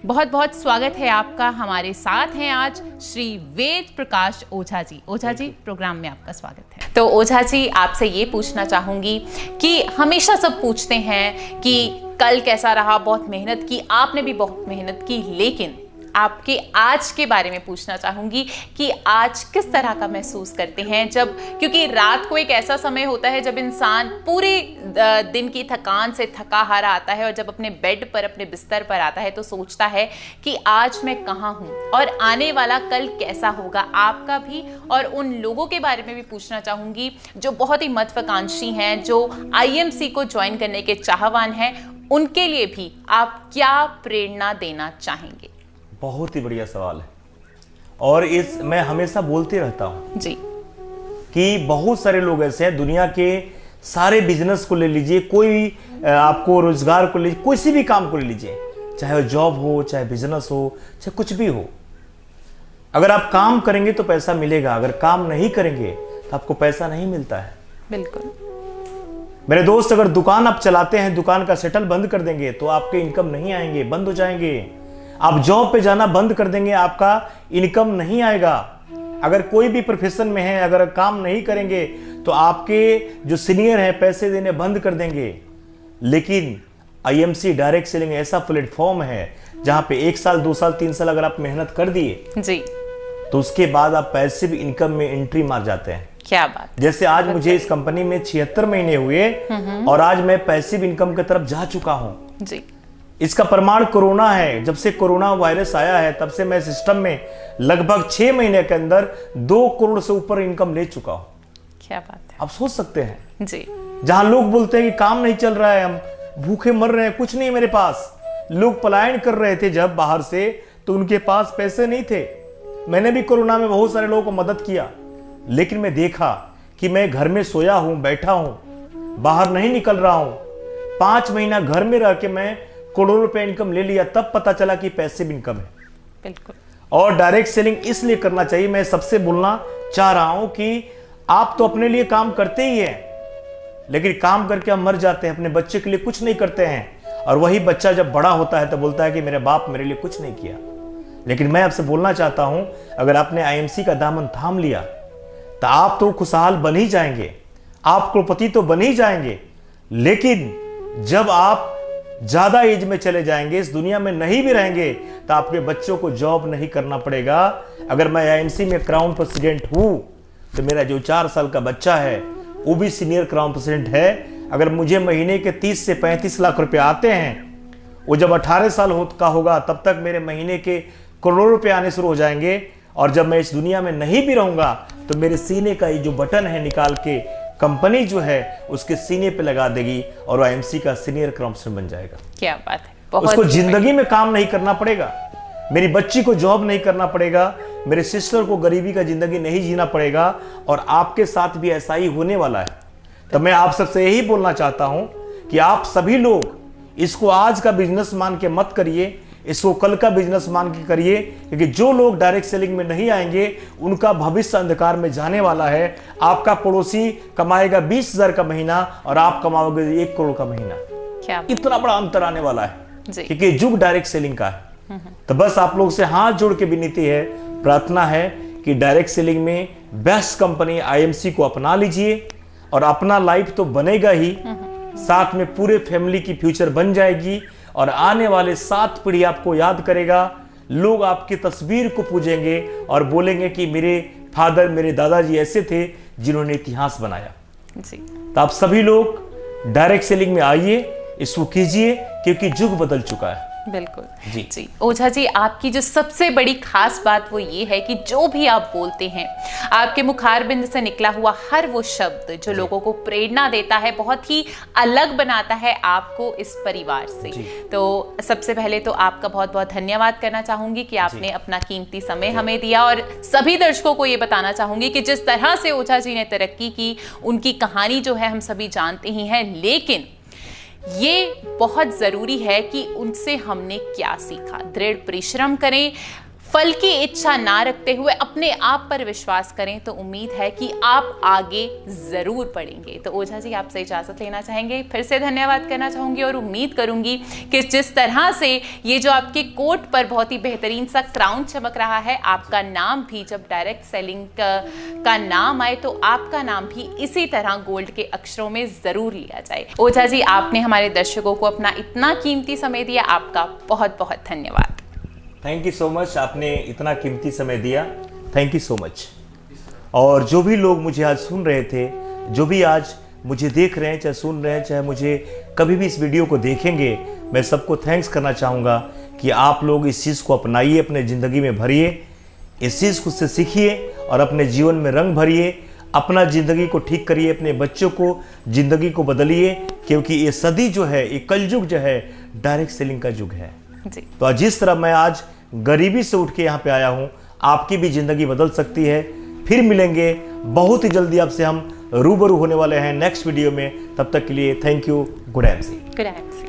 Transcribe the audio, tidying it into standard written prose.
बहुत बहुत स्वागत है आपका। हमारे साथ हैं आज श्री वेद प्रकाश ओझा जी। ओझा जी, प्रोग्राम में आपका स्वागत है। तो ओझा जी, आपसे ये पूछना चाहूंगी कि हमेशा सब पूछते हैं कि कल कैसा रहा, बहुत मेहनत की, आपने भी बहुत मेहनत की, लेकिन आपके आज के बारे में पूछना चाहूंगी कि आज किस तरह का महसूस करते हैं जब, क्योंकि रात को एक ऐसा समय होता है जब इंसान पूरे दिन की थकान से थका हारा आता है और जब अपने बेड पर, अपने बिस्तर पर आता है तो सोचता है कि आज मैं कहाँ हूँ और आने वाला कल कैसा होगा। आपका भी और उन लोगों के बारे में भी पूछना चाहूंगी जो बहुत ही महत्वाकांक्षी हैं, जो IMC को ज्वाइन करने के चाहवान हैं, उनके लिए भी आप क्या प्रेरणा देना चाहेंगे? बहुत ही बढ़िया सवाल है और मैं हमेशा बोलते रहता हूं जी कि बहुत सारे लोग ऐसे हैं, दुनिया के सारे बिजनेस को ले लीजिए, कोई आपको रोजगार को ले लीजिए, कोई भी काम को ले लीजिए, चाहे जॉब हो, चाहे बिजनेस हो, चाहे कुछ भी हो। अगर आप काम करेंगे तो पैसा मिलेगा, अगर काम नहीं करेंगे तो आपको पैसा नहीं मिलता है। बिल्कुल मेरे दोस्त, अगर दुकान आप चलाते हैं, दुकान का शटल बंद कर देंगे तो आपके इनकम नहीं आएंगे, बंद हो जाएंगे। आप जॉब पे जाना बंद कर देंगे, आपका इनकम नहीं आएगा। अगर कोई भी प्रोफेशन में है, अगर काम नहीं करेंगे तो आपके जो सीनियर हैं पैसे देने बंद कर देंगे। लेकिन IMC डायरेक्ट सेलिंग ऐसा प्लेटफॉर्म है जहां पे 1 साल, 2 साल, 3 साल अगर आप मेहनत कर दिए जी, तो उसके बाद आप पैसिव इनकम में एंट्री मार जाते हैं। क्या बात। जैसे आज मुझे इस कंपनी में 76 महीने हुए और आज मैं पैसिव इनकम की तरफ जा चुका हूं जी। इसका प्रमाण कोरोना है। जब से कोरोना वायरस आया है तब से मैं सिस्टम में लगभग 6 महीने के अंदर 2 करोड़ से ऊपर इनकम ले चुका हूं। क्या बात है। आप सोच सकते हैं जी। जहां लोग बोलते हैं कि काम नहीं चल रहा है, हम भूखे मर रहे हैं, कुछ नहीं मेरे पास। लोग पलायन कर रहे थे जब बाहर से, तो उनके पास पैसे नहीं थे। मैंने भी कोरोना में बहुत सारे लोगों को मदद किया, लेकिन मैं देखा कि मैं घर में सोया हूं, बैठा हूं, बाहर नहीं निकल रहा हूं। 5 महीना घर में रह के मैं करोड़ों रुपए इनकम ले लिया, तब पता चला कि पैसिव इनकम है। बिल्कुल। और डायरेक्ट सेलिंग इसलिए करना चाहिए, मैं सबसे बोलना चाह रहा हूं कि आप तो अपने लिए काम करते ही हैं, लेकिन काम करके हम मर जाते हैं, अपने बच्चे के लिए कुछ नहीं करते हैं। और वही बच्चा जब बड़ा होता है तो बोलता है कि मेरे बाप मेरे लिए कुछ नहीं किया। लेकिन मैं आपसे बोलना चाहता हूं, अगर आपने IMC का दामन थाम लिया तो आप तो खुशहाल बन ही जाएंगे, आप करोड़पति तो बन ही जाएंगे। लेकिन जब आप ज्यादा एज में चले जाएंगे, इस दुनिया में नहीं भी रहेंगे, तो आपके बच्चों को जॉब नहीं करना पड़ेगा। अगर मैं IMC में क्राउन प्रेसिडेंट हूं तो मेरा जो 4 साल का बच्चा है वो भी सीनियर क्राउन प्रेसिडेंट है। अगर मुझे महीने के 30 से 35 लाख रुपए आते हैं, वो जब 18 साल का होगा तब तक मेरे महीने के करोड़ों रुपए आने शुरू हो जाएंगे। और जब मैं इस दुनिया में नहीं भी रहूंगा तो मेरे सीने का ये जो बटन है निकाल के कंपनी जो है उसके सीने पे लगा देगी और IMC का सीनियर क्राउन प्रेसिडेंट बन जाएगा। क्या बात है। बहुत उसको जिंदगी में काम नहीं करना पड़ेगा, मेरी बच्ची को जॉब नहीं करना पड़ेगा, मेरे सिस्टर को गरीबी का जिंदगी नहीं जीना पड़ेगा। और आपके साथ भी ऐसा ही होने वाला है। तो मैं आप सबसे यही बोलना चाहता हूं कि आप सभी लोग इसको आज का बिजनेस मान के मत करिए, इसको कल का बिजनेस मान के करिए, क्योंकि जो लोग डायरेक्ट सेलिंग में नहीं आएंगे उनका भविष्य अंधकार में जाने वाला है। आपका पड़ोसी कमाएगा 20,000 का महीना और आप कमाओगे 1 करोड़ का महीना। क्या इतना बड़ा अंतर आने वाला है, क्योंकि युग डायरेक्ट सेलिंग का है। तो बस आप लोग से हाथ जोड़ के विनती है, प्रार्थना है कि डायरेक्ट सेलिंग में बेस्ट कंपनी IMC को अपना लीजिए और अपना लाइफ तो बनेगा ही, साथ में पूरे फैमिली की फ्यूचर बन जाएगी और आने वाले 7 पीढ़ी आपको याद करेगा। लोग आपकी तस्वीर को पूजेंगे और बोलेंगे कि मेरे फादर, मेरे दादाजी ऐसे थे जिन्होंने इतिहास बनाया जी। तो आप सभी लोग डायरेक्ट सेलिंग में आइए, इसको कीजिए, क्योंकि युग बदल चुका है। बिल्कुल जी। ओझा जी, आपकी जो सबसे बड़ी खास बात वो ये है कि जो भी आप बोलते हैं, आपके मुखारबिंद से निकला हुआ हर वो शब्द जो लोगों को प्रेरणा देता है, बहुत ही अलग बनाता है आपको इस परिवार से। तो सबसे पहले तो आपका बहुत बहुत धन्यवाद करना चाहूंगी कि आपने अपना कीमती समय हमें दिया। और सभी दर्शकों को ये बताना चाहूंगी कि जिस तरह से ओझा जी ने तरक्की की, उनकी कहानी जो है हम सभी जानते ही हैं, लेकिन ये बहुत जरूरी है कि उनसे हमने क्या सीखा। दृढ़ परिश्रम करें, फल की इच्छा ना रखते हुए अपने आप पर विश्वास करें तो उम्मीद है कि आप आगे जरूर बढ़ेंगे। तो ओझा जी, आपसे इजाजत लेना चाहेंगे। फिर से धन्यवाद करना चाहूंगी और उम्मीद करूंगी कि जिस तरह से ये जो आपके कोट पर बहुत ही बेहतरीन सा क्राउन चमक रहा है, आपका नाम भी जब डायरेक्ट सेलिंग का नाम आए तो आपका नाम भी इसी तरह गोल्ड के अक्षरों में जरूर लिया जाए। ओझा जी, आपने हमारे दर्शकों को अपना इतना कीमती समय दिया, आपका बहुत बहुत धन्यवाद। थैंक यू सो मच, आपने इतना कीमती समय दिया, थैंक यू सो मच। और जो भी लोग मुझे आज सुन रहे थे, जो भी आज मुझे देख रहे हैं, चाहे सुन रहे हैं, चाहे मुझे कभी भी इस वीडियो को देखेंगे, मैं सबको थैंक्स करना चाहूँगा कि आप लोग इस चीज़ को अपनाइए, अपने ज़िंदगी में भरिए, इस चीज़ को से सीखिए और अपने जीवन में रंग भरिए, अपना ज़िंदगी को ठीक करिए, अपने बच्चों को ज़िंदगी को बदलिए, क्योंकि ये सदी जो है, ये कलयुग जो है, डायरेक्ट सेलिंग का युग है जी। तो जिस तरह मैं आज गरीबी से उठ के यहाँ पे आया हूँ, आपकी भी ज़िंदगी बदल सकती है। फिर मिलेंगे बहुत ही जल्दी, आपसे हम रूबरू होने वाले हैं नेक्स्ट वीडियो में। तब तक के लिए thank you, good MC. Good MC.